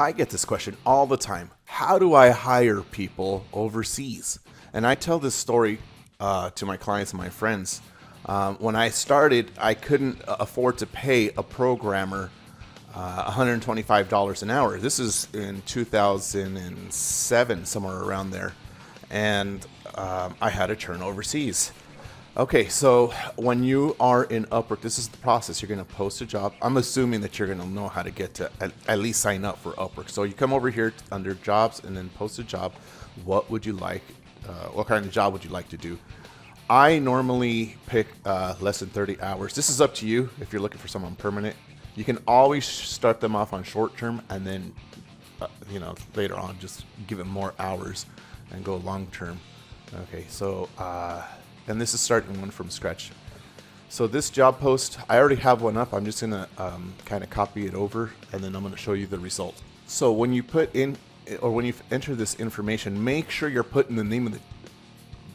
I get this question all the time. How do I hire people overseas? And I tell this story to my clients and my friends. When I started, I couldn't afford to pay a programmer $125 an hour. This is in 2007, somewhere around there. And I had to turn overseas. Okay, so when you are in Upwork, this is the process. You're going to post a job. I'm assuming that you're going to know how to get to at least sign up for Upwork. So you come over here under jobs and then post a job. What would you like? What kind of job would you like to do? I normally pick less than 30 hours. This is up to you if you're looking for someone permanent. You can always start them off on short term and then, later on just give them more hours and go long term. Okay, so, and this is starting one from scratch. So this job post, I already have one up. I'm just gonna kind of copy it over and then I'm gonna show you the result. So when you put in, or when you enter this information, make sure you're putting the name of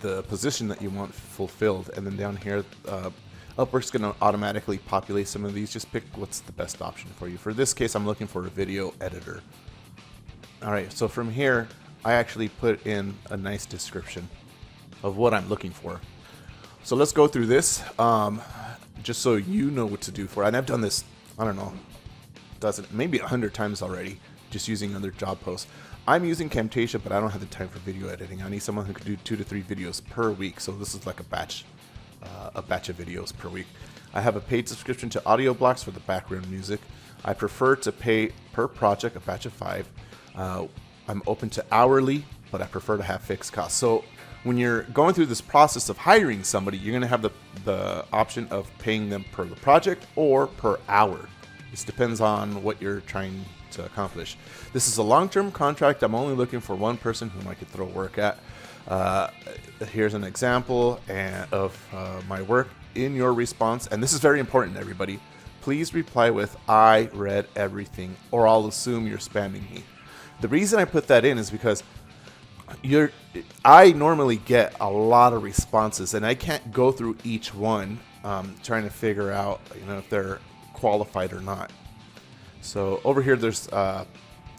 the position that you want fulfilled. And then down here, Upwork's gonna automatically populate some of these. Just pick what's the best option for you. For this case, I'm looking for a video editor. All right, so from here, I actually put in a nice description of what I'm looking for. So let's go through this, just so you know what to do for it. And I've done this, I don't know, maybe 100 times already, just using other job posts. I'm using Camtasia, but I don't have the time for video editing. I need someone who can do 2 to 3 videos per week. So this is like a batch of videos per week. I have a paid subscription to audio blocks for the background music. I prefer to pay per project, a batch of 5. I'm open to hourly, but I prefer to have fixed costs. So when you're going through this process of hiring somebody, you're going to have the option of paying them per the project or per hour. This depends on what you're trying to accomplish. This is a long-term contract. I'm only looking for one person whom I could throw work at. Here's an example of my work. In your response, and this is very important, everybody, please reply with "I read everything," or I'll assume you're spamming me. The reason I put that in is because I normally get a lot of responses, and I can't go through each one trying to figure out, if they're qualified or not. So over here, there's I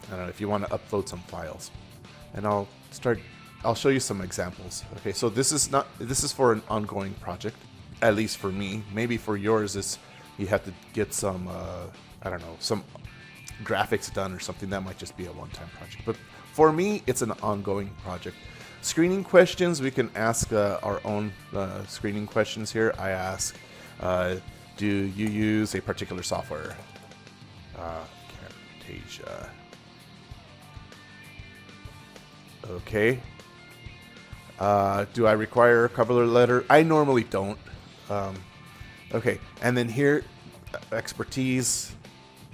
don't know if you want to upload some files, and I'll show you some examples. Okay, so this is for an ongoing project, at least for me. Maybe for yours, you have to get some I don't know, some graphics done or something. That might just be a one-time project, but for me, it's an ongoing project. Screening questions, we can ask our own screening questions here. I ask, do you use a particular software? Camtasia. Okay. Do I require a cover letter? I normally don't. Okay, and then here, expertise,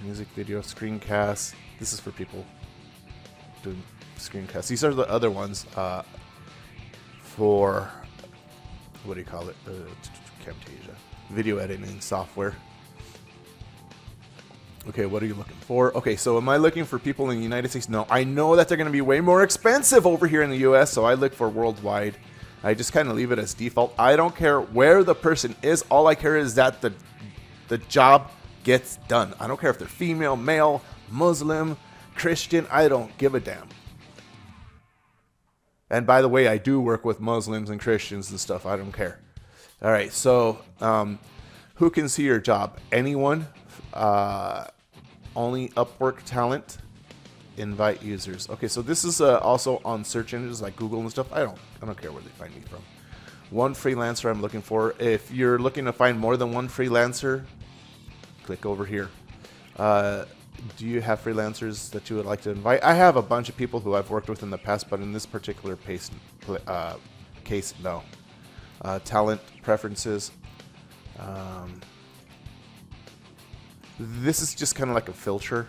music, video, screencasts. This is for people doing screencasts. These are the other ones for, what do you call it? Camtasia. Video editing software. Okay, what are you looking for? Okay, so am I looking for people in the United States? No, I know that they're going to be way more expensive over here in the US, so I look for worldwide. I just kind of leave it as default. I don't care where the person is. All I care is that the job gets done. I don't care if they're female, male, Muslim, Christian. I don't give a damn. And by the way, I do work with Muslims and Christians and stuff. I don't care. All right, so who can see your job? Anyone? Only Upwork talent. Invite users. Okay, so this is also on search engines like Google and stuff. I don't care where they find me from. One freelancer I'm looking for. If you're looking to find more than one freelancer, click over here. Do you have freelancers that you would like to invite? I have a bunch of people who I've worked with in the past, but in this particular case, no. Talent preferences. This is just kind of like a filter,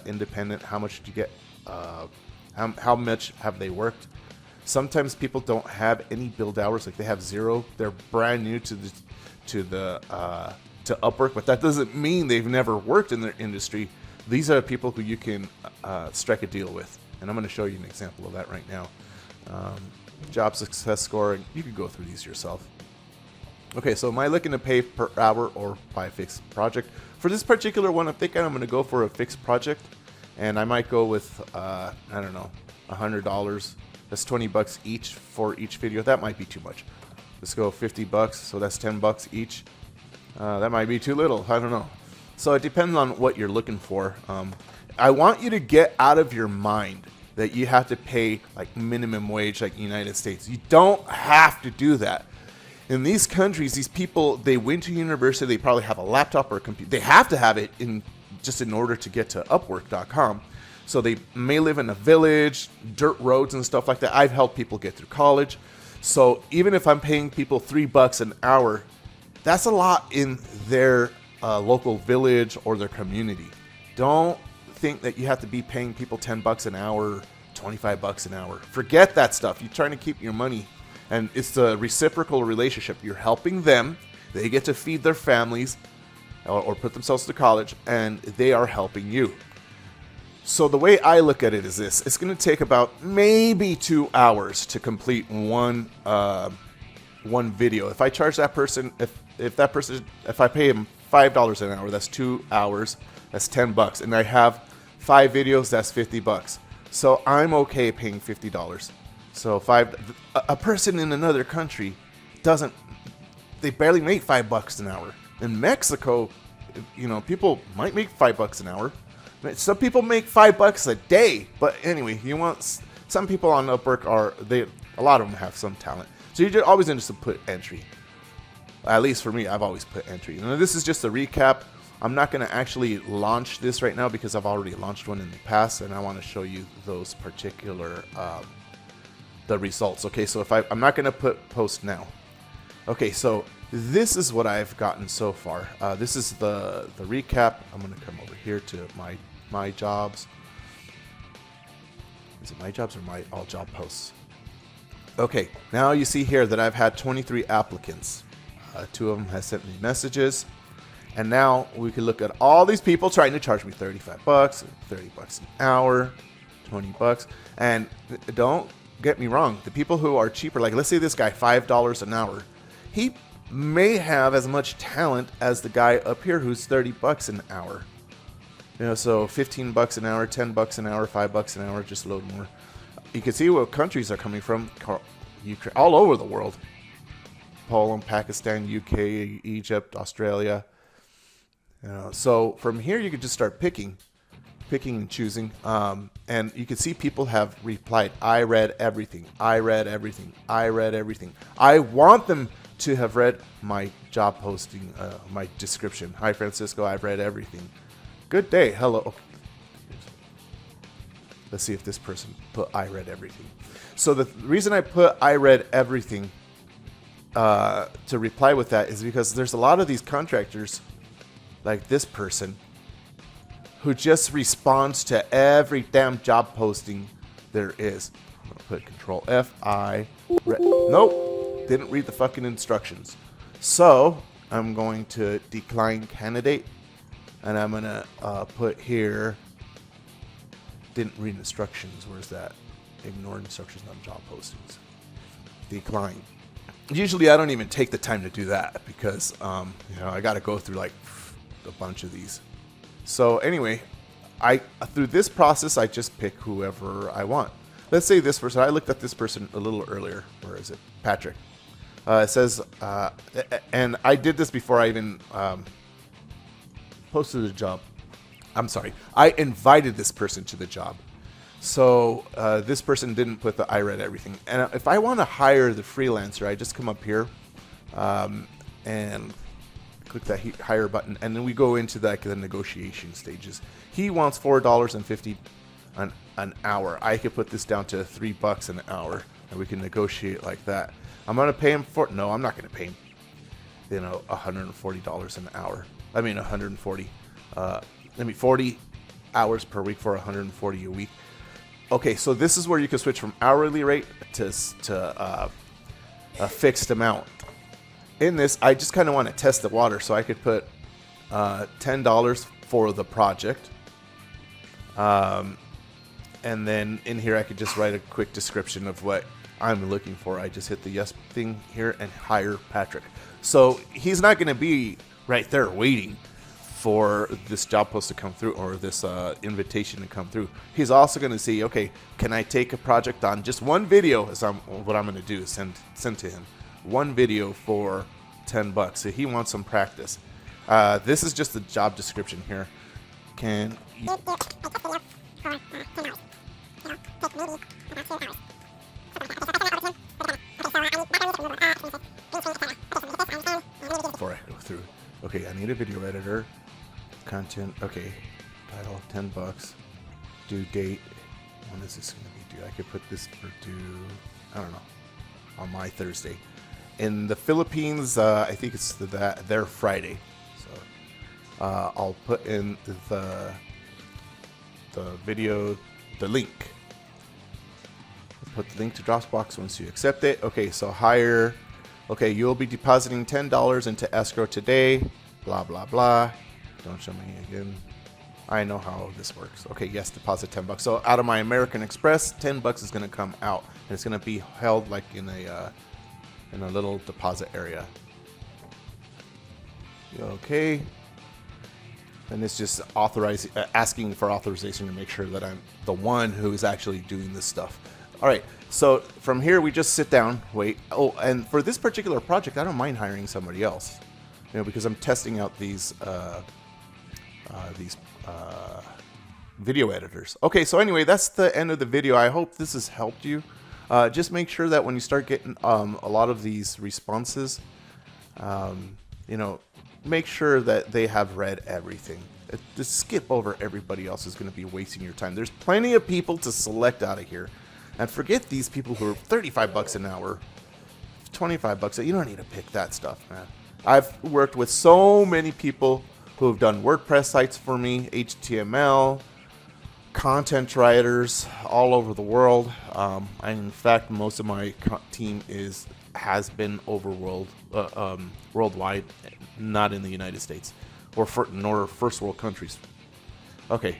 independent. How much did you get? How much have they worked? Sometimes people don't have any build hours, like they have 0. They're brand new to Upwork, but that doesn't mean they've never worked in their industry. These are people who you can strike a deal with, and I'm going to show you an example of that right now. Job success score, you can go through these yourself. Okay, so am I looking to pay per hour or by fixed project? For this particular one, I'm thinking I'm going to go for a fixed project. and I might go with I don't know, $100. That's $20 each for each video. That might be too much. Let's go $50, so that's $10 each. That might be too little. I don't know. So it depends on what you're looking for. I want you to get out of your mind that you have to pay like minimum wage like United States. You don't have to do that. In these countries, these people, they went to university, they probably have a laptop or a computer. They have to have it in order to get to Upwork.com. So they may live in a village, dirt roads and stuff like that. I've helped people get through college. So even if I'm paying people $3 an hour, that's a lot in their local village or their community. Don't think that you have to be paying people $10 an hour, $25 an hour. Forget that stuff. You're trying to keep your money, and it's the reciprocal relationship. You're helping them. They get to feed their families or put themselves to college, and they are helping you. So the way I look at it is this: it's going to take about maybe 2 hours to complete one video. If I charge that person, if I pay him $5 an hour, that's 2 hours. That's $10, and I have 5 videos. That's $50. So I'm okay paying $50. So a person in another country they barely make $5 an hour. In Mexico, people might make $5 an hour. Some people make $5 a day. But anyway, some people on Upwork a lot of them have some talent. So you're always going to put entry. At least for me, I've always put entry. Now, this is just a recap. I'm not going to actually launch this right now because I've already launched one in the past, and I want to show you those particular the results. Okay, so I'm not going to put post now. Okay, so this is what I've gotten so far. This is the recap. I'm going to come over here to my jobs. Is it my jobs or my all job posts? Okay, now you see here that I've had 23 applicants. 2 of them have sent me messages. And now we can look at all these people trying to charge me $35, $30 an hour, $20. And don't get me wrong, the people who are cheaper, like let's say this guy, $5 an hour, he may have as much talent as the guy up here who's $30 an hour. So $15 an hour, $10 an hour, $5 an hour, just a little more. You can see what countries are coming from, Ukraine, all over the world. Poland, Pakistan, UK, Egypt, Australia. So from here you can just start picking and choosing, and you can see people have replied, I read everything, I read everything, I read everything. I want them to have read my job posting, my description. Hi Francisco, I've read everything. Good day, hello. Okay. Let's see if this person put I read everything. So the reason I put I read everything to reply with that is because there's a lot of these contractors like this person who just responds to every damn job posting there is. I'm gonna put Control F, nope, didn't read the fucking instructions. So I'm going to decline candidate, and I'm gonna put here, didn't read instructions. Where's that? Ignore instructions on job postings. Decline. Usually I don't even take the time to do that because I got to go through like a bunch of these. So anyway, through this process I just pick whoever I want. Let's say this person. I looked at this person a little earlier. Where is it? Patrick. It says, and I did this before I even posted the job. I'm sorry. I invited this person to the job. So this person didn't put the I read everything. And if I want to hire the freelancer, I just come up here and click that hire button, and then we go into the negotiation stages. He wants $4.50 an hour. I could put this down to $3 an hour, and we can negotiate like that. I'm gonna pay him no, I'm not gonna pay him $140 an hour. I mean 140. 40 hours per week for 140 a week. Okay, so this is where you can switch from hourly rate to a fixed amount. In this, I just kind of want to test the water, so I could put $10 for the project. And then in here, I could just write a quick description of what I'm looking for. I just hit the yes thing here and hire Patrick. So he's not going to be right there waiting for this job post to come through, or this invitation to come through. He's also going to see, okay, can I take a project on just one video? Is what I'm going to do is send to him one video for $10. So he wants some practice. This is just the job description here. Can you before I go through. Okay, I need a video editor. Content. Okay, title $10. Due date. When is this going to be due? I could put this for due. I don't know. On my Thursday. In the Philippines, I think it's their Friday. So I'll put in the video, the link. Put the link to Dropbox once you accept it. Okay, so hire. Okay, you'll be depositing $10 into escrow today. Blah, blah, blah. Don't show me again. I know how this works. Okay, yes, deposit $10. So out of my American Express, $10 is going to come out. And it's going to be held like in a little deposit area. Okay. And it's just asking for authorization to make sure that I'm the one who is actually doing this stuff. All right, so from here we just sit down, wait. Oh, and for this particular project, I don't mind hiring somebody else, because I'm testing out these video editors. Okay, so anyway, that's the end of the video. I hope this has helped you. Just make sure that when you start getting a lot of these responses, make sure that they have read everything. Just skip over everybody else is going to be wasting your time. There's plenty of people to select out of here. And forget these people who are $35 an hour, $25. You don't need to pick that stuff, man. I've worked with so many people who have done WordPress sites for me, HTML, content writers all over the world. In fact, most of my team has been worldwide, not in the United States nor first world countries. Okay,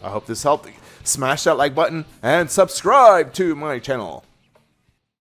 I hope this helped. Smash that like button and subscribe to my channel.